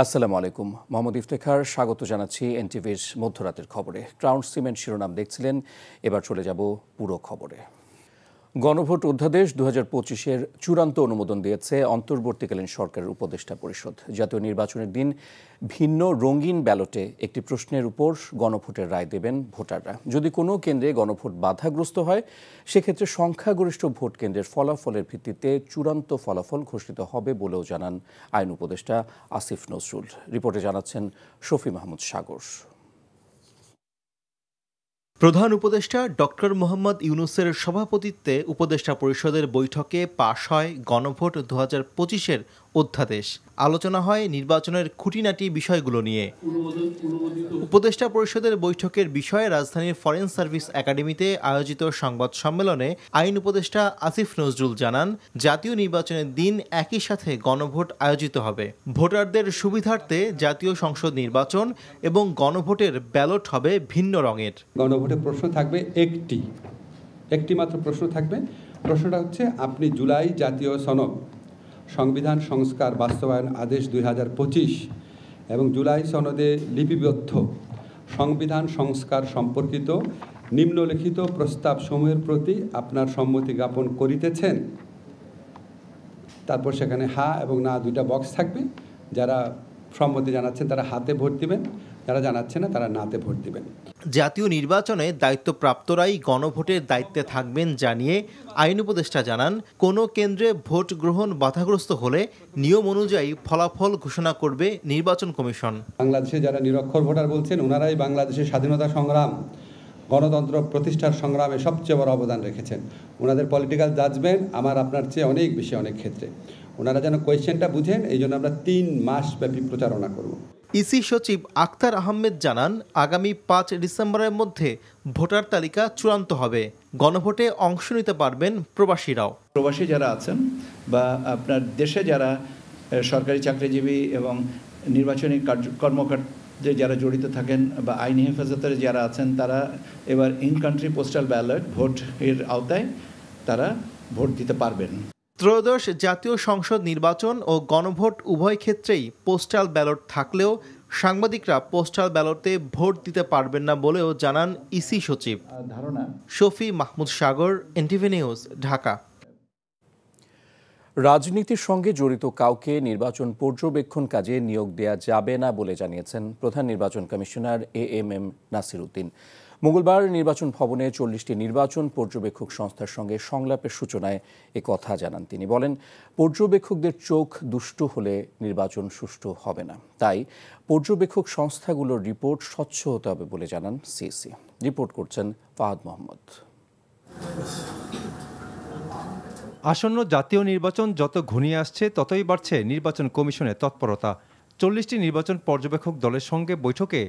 আসসালামু আলাইকুম। মোহাম্মদ ইফতেখার স্বাগত জানাচ্ছি এনটিভির মধ্যরাতের খবরে। ক্রাউন সিমেন্ট শিরোনাম দেখছিলেন, এবার চলে যাব পুরো খবরে। গণভোট অধ্যাদেশ ২০২৫-এর চূড়ান্ত অনুমোদন দিয়েছে অন্তর্বর্তীকালীন সরকারের উপদেষ্টা পরিষদ। জাতীয় নির্বাচনের দিন ভিন্ন রঙিন ব্যালটে একটি প্রশ্নের উপর গণভোটের রায় দেবেন ভোটাররা। যদি কোনো কেন্দ্রে গণভোট বাধাগ্রস্ত হয়, সেক্ষেত্রে সংখ্যাগরিষ্ঠ ভোট কেন্দ্রের ফলাফলের ভিত্তিতে চূড়ান্ত ফলাফল ঘোষিত হবে বলেও জানান আইন উপদেষ্টা আসিফ নজরুল। রিপোর্টে জানাচ্ছেন শফি মাহমুদ সাগর। প্রধান উপদেষ্টা ডক্টর মোহাম্মদ ইউনূসের সভাপতিত্বে উপদেষ্টা পরিষদের বৈঠকে পাশ হয় গণভোট ২০২৫-এর অধ্যাদেশ। আলোচনা হয় নির্বাচনের খুঁটিনাটি বিষয়গুলো নিয়ে। উপদেষ্টা পরিষদের বৈঠকের বিষয়ে রাজধানীর ফরেন সার্ভিস একাডেমিতে আয়োজিত সংবাদ সম্মেলনে আইন উপদেষ্টা আসিফ নজরুল জানান, জাতীয় নির্বাচনের দিন একই সাথে গণভোট আয়োজিত হবে। ভোটারদের সুবিধার্থে জাতীয় সংসদ নির্বাচন এবং গণভোটের ব্যালট হবে ভিন্ন রঙের। গণভোটের প্রশ্ন থাকবে একটি মাত্র প্রশ্ন থাকবে। প্রশ্নটা হচ্ছে, আপনি জুলাই জাতীয় সনদ, সংবিধান সংস্কার বাস্তবায়ন আদেশ ২০২৫ এবং জুলাই সনদে লিপিবদ্ধ সংবিধান সংস্কার সম্পর্কিত নিম্নলিখিত প্রস্তাব সমূহের প্রতি আপনার সম্মতি জ্ঞাপন করিতেছেন। তারপর সেখানে হা এবং না দুইটা বক্স থাকবে। যারা সম্মতি জানাচ্ছেন তারা হাতে ভোট দিবেন, যারা জানাচ্ছে না তারা নাতে ভোট দিবেন। জাতীয় নির্বাচনে দায়িত্বপ্রাপ্তরাই গণভোটের দায়িত্বে থাকবেন জানিয়ে আইন উপদেষ্টা জানান, কোনো কেন্দ্রে ভোট গ্রহণ বাধাগ্রস্ত হলে নিয়ম অনুযায়ী ফলাফল ঘোষণা করবে নির্বাচন কমিশন। বাংলাদেশে যারা নিরক্ষর ভোটার বলছেন, ওনারাই বাংলাদেশের স্বাধীনতা সংগ্রাম, গণতন্ত্র প্রতিষ্ঠার সংগ্রামে সবচেয়ে বড় অবদান রেখেছেন। ওনাদের পলিটিক্যাল জাজমেন্ট আমার আপনার চেয়ে অনেক বেশি অনেক ক্ষেত্রে। ওনারা যেন কোয়েশ্চেনটা বুঝেন, এই জন্য আমরা ৩ মাস ব্যাপী প্রচারণা করব। ইসি সচিব আখতার আহমেদ জানান, আগামী ৫ ডিসেম্বরের মধ্যে ভোটার তালিকা চূড়ান্ত হবে। গণভোটে অংশ নিতে পারবেন প্রবাসীরাও। প্রবাসী যারা আছেন বা আপনার দেশে যারা সরকারি চাকরিজীবী এবং নির্বাচনী কর্মকাণ্ডে যারা জড়িত থাকেন বা আইনি হেফাজতের যারা আছেন, তারা এবার ইন কান্ট্রি পোস্টাল ব্যালট ভোটের আওতায় তারা ভোট দিতে পারবেন। ত্রয়োদশ জাতীয় সংসদ নির্বাচন ও গণভোট উভয় ক্ষেত্রেই পোস্টাল ব্যালট থাকলেও সাংবাদিকরা পোস্টাল ব্যালটে ভোট দিতে পারবেন না বলেও জানান ইসি সচিব। শফি মাহমুদ সাগর, এনটিভি নিউজ, ঢাকা। রাজনীতির সঙ্গে জড়িত কাউকে নির্বাচন পর্যবেক্ষণ কাজে নিয়োগ দেয়া যাবে না বলে জানিয়েছেন প্রধান নির্বাচন কমিশনার AMM নাসির উদ্দিন। মঙ্গলবার নির্বাচন ভবনে ৪০টি নির্বাচন পর্যবেক্ষক সংস্থার সঙ্গে সংলাপের সূচনায় কথা জানান তিনি। বলেন, পর্যবেক্ষকদের চোখ দুষ্ট হলে নির্বাচন সুষ্ঠু হবে না। তাই পর্যবেক্ষক সংস্থাগুলোর রিপোর্ট স্বচ্ছ হতে হবে বলে জানান সিইসি। রিপোর্ট করছেন ফাহাদ মোহাম্মদ। আসন্ন জাতীয় নির্বাচন যত ঘনিয়ে আসছে ততই বাড়ছে নির্বাচন কমিশনের তৎপরতা। ৪০টি নির্বাচন পর্যবেক্ষক দলের সঙ্গে বৈঠকে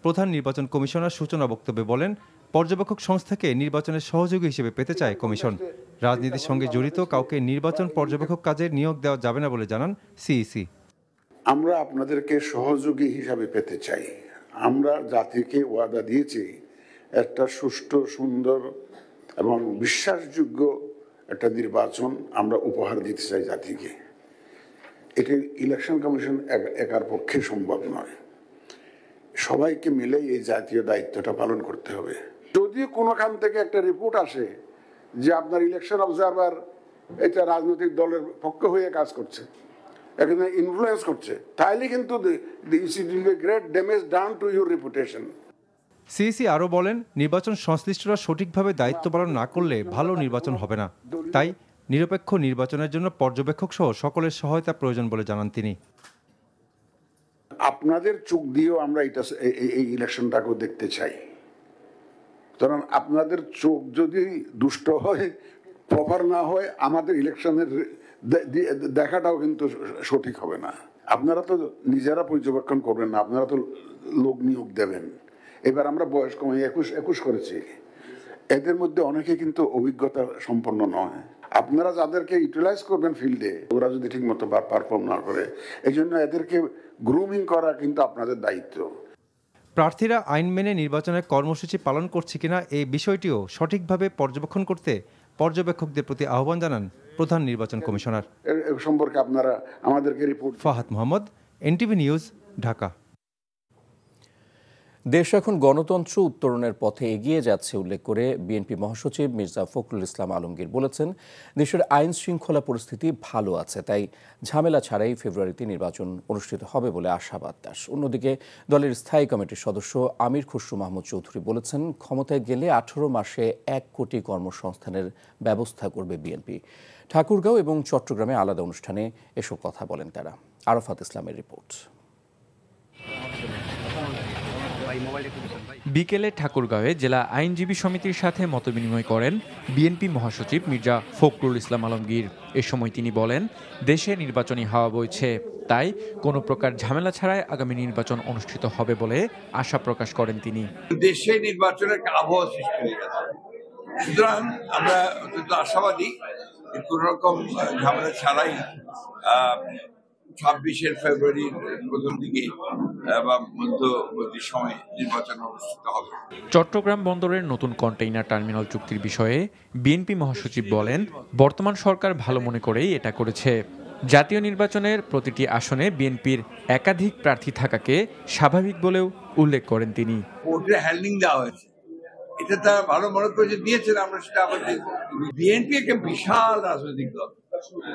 প্রধান নির্বাচন কমিশনার সূচনা বক্তব্যে বলেন, পর্যবেক্ষক সংস্থাকে নির্বাচনের সহযোগী হিসেবে পেতে চায় কমিশন। রাজনীতির সঙ্গে জড়িত কাউকে নির্বাচন পর্যবেক্ষক কাজে নিয়োগ দেওয়া যাবে না বলে জানান সিইসি। আমরা আপনাদেরকে সহযোগী হিসাবে পেতে চাই। আমরা জাতিকে ওয়াদা দিয়েছি, একটা সুষ্ঠু, সুন্দর এবং বিশ্বাসযোগ্য একটা নির্বাচন আমরা উপহার দিতে চাই জাতিকে। এটি ইলেকশন কমিশন একার পক্ষে সম্ভব নয়। সবাইকে মিলে এই জাতীয় দায়িত্বটা পালন করতে হবে। যদি কোনোখান থেকে একটা রিপোর্ট আসে যে আপনার ইলেকশন অবজারভার এটা রাজনৈতিক দলের পক্ষ হয়ে কাজ করছে, এখানে ইনফ্লুয়েন্স করছে, তাহলে কিন্তু great damage done to your reputation. CEC আরও বলেন, নির্বাচন সংশ্লিষ্টরা সঠিকভাবে দায়িত্ব পালন না করলে ভালো নির্বাচন হবে না। তাই নিরপেক্ষ নির্বাচনের জন্য পর্যবেক্ষক সহ সকলের সহায়তা প্রয়োজন বলে জানান তিনি। আপনাদের চোখ দিয়েও আমরা এই ইলেকশনটাকেও দেখতে চাই। কারণ আপনাদের চোখ যদি দুষ্ট হয়, প্রপার না হয়, আমাদের ইলেকশনের দেখাটাও কিন্তু সঠিক হবে না। আপনারা তো নিজেরা পর্যবেক্ষণ করবেন না, আপনারা তো লোক নিয়োগ দেবেন। এবার আমরা বয়স কমে ২১ করেছি। এদের মধ্যে অনেকে কিন্তু অভিজ্ঞতা সম্পন্ন নয়। আপনারা যাদেরকে ইউটিলাইজ করবেন ফিল্ডে, ওরা যদি ঠিক মতো পারফর্ম না করে, এই জন্য এদেরকে গ্রুমিং করা কিন্তু আপনাদের দায়িত্ব। প্রার্থীরা আইন মেনে নির্বাচনের কর্মসূচি পালন করছে কিনা এই বিষয়টিও সঠিকভাবে পর্যবেক্ষণ করতে পর্যবেক্ষকদের প্রতি আহ্বান জানান প্রধান নির্বাচন কমিশনার। সম্পর্কে আপনারা আমাদেরকে report. Fahad Mohammad, NTV news, Dhaka. দেশ এখন গণতন্ত্র উত্তরণের পথে এগিয়ে যাচ্ছে উল্লেখ করে বিএনপি মহাসচিব মির্জা ফখরুল ইসলাম আলমগীর বলেছেন, দেশের আইন শৃঙ্খলা পরিস্থিতি ভালো আছে, তাই ঝামেলা ছাড়াই ফেব্রুয়ারিতে নির্বাচন অনুষ্ঠিত হবে বলে আশাবাদ তার। অন্যদিকে দলের স্থায়ী কমিটির সদস্য আমির খসরু মাহমুদ চৌধুরী বলেছেন, ক্ষমতায় গেলে 18 মাসে 1 কোটি কর্মসংস্থানের ব্যবস্থা করবে বিএনপি। ঠাকুরগাঁও এবং চট্টগ্রামে আলাদা অনুষ্ঠানে এসব কথা বলেন তারা। আরাফাত ইসলামের রিপোর্ট। বিকেলে ঠাকুরগাঁওয়ে জেলা আইনজীবী সমিতির সাথে মতবিনিময় করেন বিএনপি মহাসচিব মির্জা ফখরুল ইসলাম আলমগীর। এ সময় তিনি বলেন, দেশে নির্বাচনী হাওয়া বইছে, তাই কোনো প্রকার ঝামেলা ছাড়াই আগামী নির্বাচন অনুষ্ঠিত হবে বলে আশা প্রকাশ করেন তিনি। দেশে নির্বাচনের আবহাওয়া সৃষ্টি হয়ে গেছে, সুতরাং আমরা অত্যন্ত আশাবাদী কোন রকম ঝামেলা ছাড়াই 26 ফেব্রুয়ারির প্রথম দিকে বা মধ্যবর্তী সময়ে নির্বাচন অনুষ্ঠিত হবে। চট্টগ্রাম বন্দরের নতুন কন্টেইনার টার্মিনাল চুক্তির বিষয়ে বিএনপি মহাসচিব বলেন, বর্তমান সরকার ভালো মনে করেই এটা করেছে। জাতীয় নির্বাচনের প্রতিটি আসনে বিএনপির একাধিক প্রার্থী থাকাকে স্বাভাবিক বলেও উল্লেখ করেন তিনি। কোর্টে হ্যান্ডিং দেওয়া হয়েছে, এটা তারা ভালো মনে করে যে দিয়েছেন, আমরা সেটা আবার বিএনপি একটা বিশাল রাজনৈতিক দল,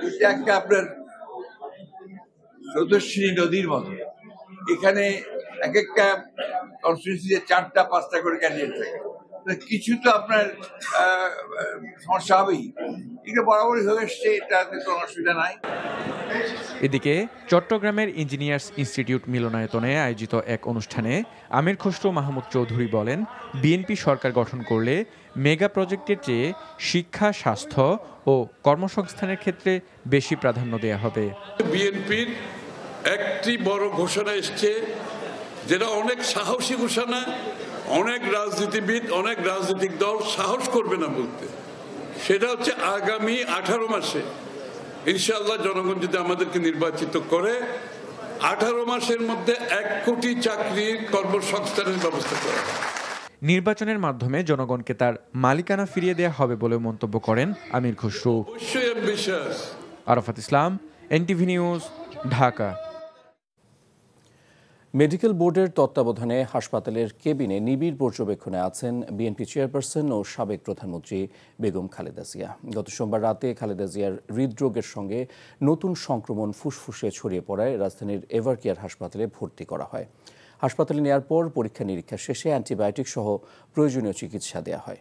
এটা একটা আপনার স্রোতস্বিনী নদীর মতো। এখানে এক একটা কনস্টিটিউয়েন্সিতে 4টা-5টা করে ক্যান্ডিডেট থাকে, কিছু তো আপনার সমস্যা হবেই। এটা বরাবরই হয়ে এসছে, এটাতে কোনো অসুবিধা নাই। এদিকে চট্টগ্রামের ইঞ্জিনিয়ার্স ইনস্টিটিউট মিলনায়তনে আয়োজিত এক অনুষ্ঠানে আমির খসরু মাহমুদ চৌধুরী বলেন, বিএনপি সরকার গঠন করলে মেগা প্রজেক্টের চেয়ে শিক্ষা, স্বাস্থ্য ও কর্মসংস্থানের ক্ষেত্রে বেশি প্রাধান্য দেওয়া হবে। বিএনপির একটি বড় ঘোষণা এসছে, যেটা অনেক সাহসী ঘোষণা, অনেক রাজনীতিবিদ, অনেক রাজনৈতিক দল সাহস করবে না বলতে। সেটা হচ্ছে আগামী 18 মাসে ইনশাআল্লাহ জনগণ যদি আমাদেরকে নির্বাচিত করে, 18 মাসের মধ্যে 1 কোটি চাকরির কর্মসংস্থানের ব্যবস্থা করা। নির্বাচনের মাধ্যমে জনগণকে তার মালিকানা ফিরিয়ে দেওয়া হবে বলে মন্তব্য করেন আমির খসরু। আরাফাত ইসলাম, এনটিভি নিউজ, ঢাকা। মেডিকেল বোর্ডের তত্ত্বাবধানে হাসপাতালের কেবিনে নিবিড় পর্যবেক্ষণে আছেন বিএনপি চেয়ারপারসন ও সাবেক প্রধানমন্ত্রী বেগম খালেদা জিয়া। গত সোমবার রাতে খালেদা জিয়ার হৃদরোগের সঙ্গে নতুন সংক্রমণ ফুসফুসে ছড়িয়ে পড়ায় রাজধানীর এভারকেয়ার হাসপাতালে ভর্তি করা হয়। হাসপাতালে নেওয়ার পর পরীক্ষা নিরীক্ষা শেষে অ্যান্টিবায়োটিক সহ প্রয়োজনীয় চিকিৎসা দেওয়া হয়।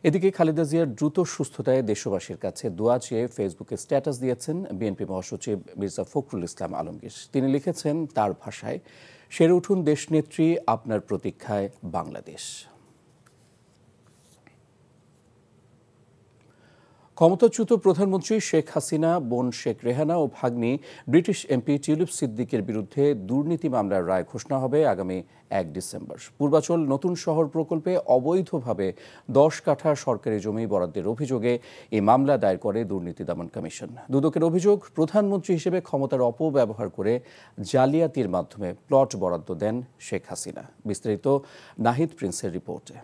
এদিকে খালেদা জিয়ার দ্রুত সুস্থতায় দেশবাসীর কাছে দোয়া চেয়ে ফেসবুকে স্ট্যাটাস দিয়েছেন বিএনপি মহাসচিব মির্জা ফখরুল ইসলাম আলমগীর। তিনি লিখেছেন তার ভাষায়, সেরে উঠুন দেশনেত্রী, আপনার প্রতীক্ষায় বাংলাদেশ। ক্ষমতাচ্যুত প্রধানমন্ত্রী শেখ হাসিনা, বোন শেখ রেহানা ও ভাগ্নি ব্রিটিশ এমপি টিউলিপ সিদ্দিকের বিরুদ্ধে দুর্নীতি মামলার রায় ঘোষণা হবে আগামী 1 ডিসেম্বর। পূর্বাচল নতুন শহর প্রকল্পে অবৈধভাবে 10 কাঠা সরকারি জমি বরাদ্দের অভিযোগে এই মামলা দায়ের করে দুর্নীতি দমন কমিশন। দুদকের অভিযোগ, প্রধানমন্ত্রী হিসেবে ক্ষমতার অপব্যবহার করে জালিয়াতির মাধ্যমে প্লট বরাদ্দ দেন শেখ হাসিনা। বিস্তারিত নাহিদ প্রিন্সের রিপোর্টে।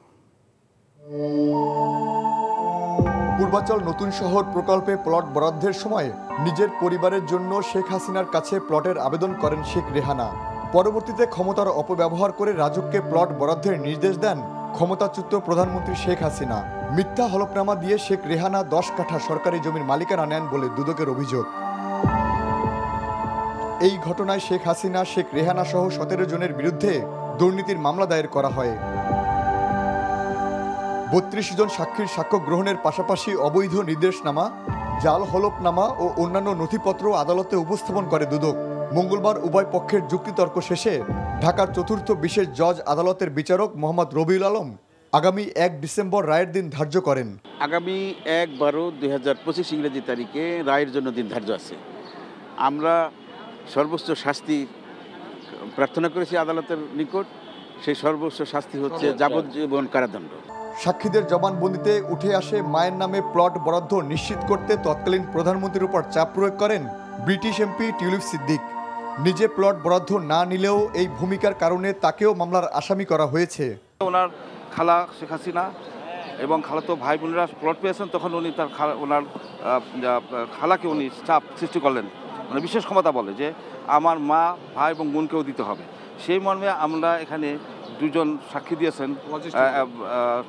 পূর্বাচল নতুন শহর প্রকল্পে প্লট বরাদ্দের সময় নিজের পরিবারের জন্য শেখ হাসিনার কাছে প্লটের আবেদন করেন শেখ রেহানা। পরবর্তীতে ক্ষমতার অপব্যবহার করে রাজুককে প্লট বরাদ্দের নির্দেশ দেন ক্ষমতাচ্যুত প্রধানমন্ত্রী শেখ হাসিনা। মিথ্যা হলফনামা দিয়ে শেখ রেহানা 10 কাঠা সরকারি জমির মালিকানা নেন বলে দুদকের অভিযোগ। এই ঘটনায় শেখ হাসিনা, শেখ রেহানা সহ 17 জনের বিরুদ্ধে দুর্নীতির মামলা দায়ের করা হয়। 32 জন সাক্ষীর সাক্ষ্য গ্রহণের পাশাপাশি অবৈধ নির্দেশনামা, জাল হলফনামা ও অন্যান্য নথিপত্র আদালতে উপস্থাপন করে দুদক। মঙ্গলবার উভয় পক্ষের যুক্তিতর্ক শেষে ঢাকার 4র্থ বিশেষ জজ আদালতের বিচারক মোহাম্মদ রবিউল আলম আগামী 1 ডিসেম্বর রায়ের দিন ধার্য করেন। আগামী 1/12/2025 ইংরেজি তারিখে রায়ের জন্য দিন ধার্য আছে। আমরা সর্বোচ্চ শাস্তি প্রার্থনা করেছি আদালতের নিকট। সেই সর্বোচ্চ শাস্তি হচ্ছে যাবজ্জীবন কারাদণ্ড। সাক্ষীদের জবানবন্দিতে উঠে আসে মায়ের নামে প্লট বরাদ্দ নিশ্চিত করতে তৎকালীন প্রধানমন্ত্রীর উপর চাপ প্রয়োগ করেন ব্রিটিশ এমপি টিউলিপ সিদ্দিক। নিজে প্লট বরাদ্দ না নিলেও এই ভূমিকার কারণে তাকেও মামলার আসামি করা হয়েছে। ওনার খালা শেখ হাসিনা এবং খালাতো ভাই বোনেরা প্লট পেয়েছেন, তখন উনি তার ওনার খালাকে উনি চাপ সৃষ্টি করলেন, মানে বিশেষ ক্ষমতা বলে যে আমার মা ভাই এবং বোনকেও দিতে হবে। সেই মর্মে আমরা এখানে দুজন সাক্ষী দিয়েছেন,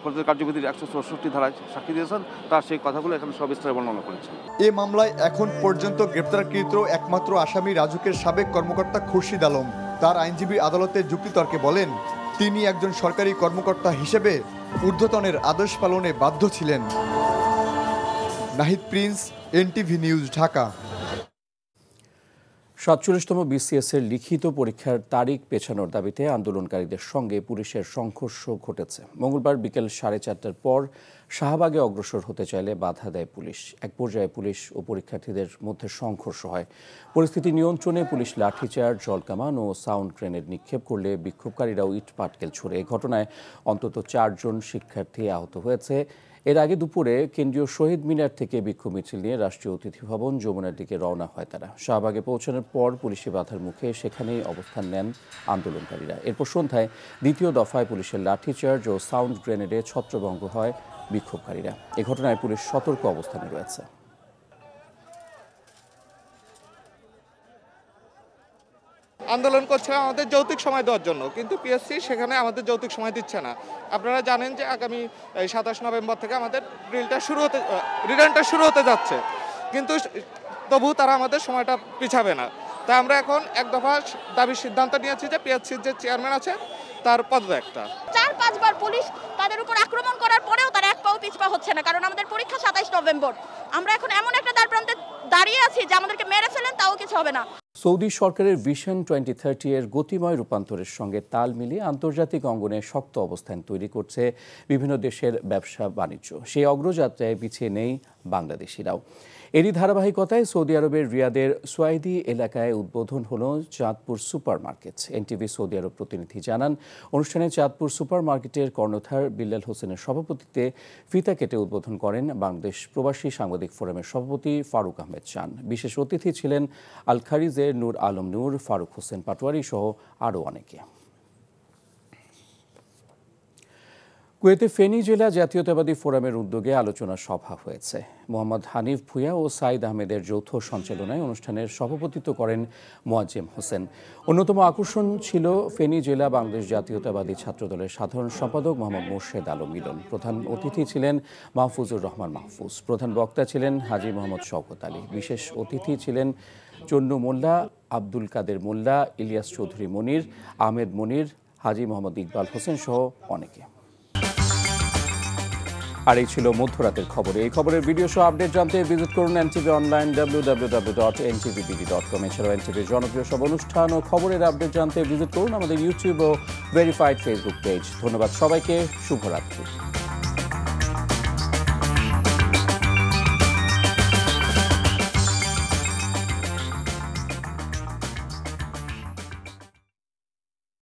ফৌজদারি কার্যবিধির 164 ধারায় সাক্ষী দিয়েছেন, তার সেই কথাগুলো এখানে সবিস্তারে বর্ণনা করেছেন। এ মামলায় এখন পর্যন্ত গ্রেপ্তারকৃত একমাত্র আসামি রাজুকের সাবেক কর্মকর্তা খুরশিদ আলম। তার আইনজীবী আদালতে যুক্তিতর্কে বলেন, তিনি একজন সরকারি কর্মকর্তা হিসেবে ঊর্ধ্বতনের আদেশ পালনে বাধ্য ছিলেন। Nahid Prince, NTV news, Dhaka. 47তম BCS এর লিখিত পরীক্ষার তারিখ পেছানোর দাবিতে আন্দোলনকারীদের সঙ্গে পুলিশের সংঘর্ষ ঘটেছে। মঙ্গলবার বিকেল 4:30টার পর শাহবাগে অগ্রসর হতে চাইলে বাধা দেয় পুলিশ। এক পর্যায়ে পুলিশ ও পরীক্ষার্থীদের মধ্যে সংঘর্ষ হয়। পরিস্থিতি নিয়ন্ত্রণে পুলিশ লাঠিচার্জ, জলকামান ও সাউন্ড গ্রেনেড নিক্ষেপ করলে বিক্ষোভকারীরাও ইট পাটকেল ছোড়ে। এই ঘটনায় অন্তত 4 জন শিক্ষার্থী আহত হয়েছে। এর আগে দুপুরে কেন্দ্রীয় শহীদ মিনার থেকে বিক্ষোভ মিছিল নিয়ে রাষ্ট্রীয় অতিথি ভবন যমুনার দিকে রওনা হয় তারা। শাহবাগে পৌঁছানোর পর পুলিশি বাধার মুখে সেখানেই অবস্থান নেন আন্দোলনকারীরা। এরপর সন্ধ্যায় দ্বিতীয় দফায় পুলিশের লাঠিচার্জ ও সাউন্ড গ্রেনেডে ছত্রভঙ্গ হয় বিক্ষোভকারীরা। এ ঘটনায় পুলিশ সতর্ক অবস্থানে রয়েছে। আন্দোলন করছে আমাদের যৌক্তিক সময় দেওয়ার জন্য, কিন্তু পিএসসি সেখানে আমাদের যৌক্তিক সময় দিচ্ছে না। আপনারা জানেন যে আগামী 27 নভেম্বর থেকে আমাদের রিটার্নটা শুরু হতে যাচ্ছে, কিন্তু তবু তারা আমাদের সময়টা পিছাবে না। তাই আমরা এখন এক দফা দাবির সিদ্ধান্ত নিয়েছি যে পিএসসির যে চেয়ারম্যান আছে তার পদত্যাগটা। 4-5 বার পুলিশ তাদের উপর আক্রমণ করার পরেও তারা এক পাও পিছপা হচ্ছে না, কারণ আমাদের পরীক্ষা 27 নভেম্বর। আমরা এখন এমন একটা দ্বারপ্রান্তে দাঁড়িয়ে আছি যে আমাদেরকে মেরে ফেলেন তাও কিছু হবে না। সৌদি সরকারের ভিশন 2030 এর গতিময় রূপান্তরের সঙ্গে তাল মিলিয়ে আন্তর্জাতিক অঙ্গনে শক্ত অবস্থান তৈরি করছে বিভিন্ন দেশের ব্যবসা বাণিজ্য। সেই অগ্রযাত্রায় পিছিয়ে নেই বাংলাদেশিরাও। এরই ধারাবাহিকতায় সৌদি আরবের রিয়াদের সোয়াইদি এলাকায় উদ্বোধন হলো চাঁদপুর সুপার মার্কেট। এনটিভি সৌদি আরব প্রতিনিধি জানান, অনুষ্ঠানে চাঁদপুর সুপার মার্কেটের কর্ণধার বিল্লাল হোসেনের সভাপতিত্বে ফিতা কেটে উদ্বোধন করেন বাংলাদেশ প্রবাসী সাংবাদিক ফোরামের সভাপতি ফারুক আহমেদ চান। বিশেষ অতিথি ছিলেন আল খারিজের নূর আলম নূর, ফারুক হোসেন পাটোয়ারি সহ আরও অনেকে। কুয়েতে ফেনী জেলা জাতীয়তাবাদী ফোরামের উদ্যোগে আলোচনা সভা হয়েছে। মোহাম্মদ হানিফ ভুঁইয়া ও সাইদ আহমেদের যৌথ সঞ্চালনায় অনুষ্ঠানের সভাপতিত্ব করেন মোয়াজ্জেম হোসেন। অন্যতম আকর্ষণ ছিল ফেনী জেলা বাংলাদেশ জাতীয়তাবাদী ছাত্রদলের সাধারণ সম্পাদক মোহাম্মদ মোর্শেদ আলম মিলন। প্রধান অতিথি ছিলেন মাহফুজুর রহমান মাহফুজ। প্রধান বক্তা ছিলেন হাজী মোহাম্মদ শওকত আলী। বিশেষ অতিথি ছিলেন চন্নু মোল্লা, আব্দুল কাদের মোল্লা, ইলিয়াস চৌধুরী মনির, আহমেদ মনির, হাজী মোহাম্মদ ইকবাল হোসেন সহ অনেকে। আর এই ছিল মধ্যরাতের খবর। এই খবরের ভিডিও সহ আপডেট জানতে ভিজিট করুন এনটিভি অনলাইন www.ntvbd.com। এছাড়াও এনটিভির জনপ্রিয় সব অনুষ্ঠান ও খবরের আপডেট জানতে ভিজিট করুন আমাদের ইউটিউব ও ভেরিফাইড ফেসবুক পেজ। ধন্যবাদ সবাইকে, শুভরাত্রি।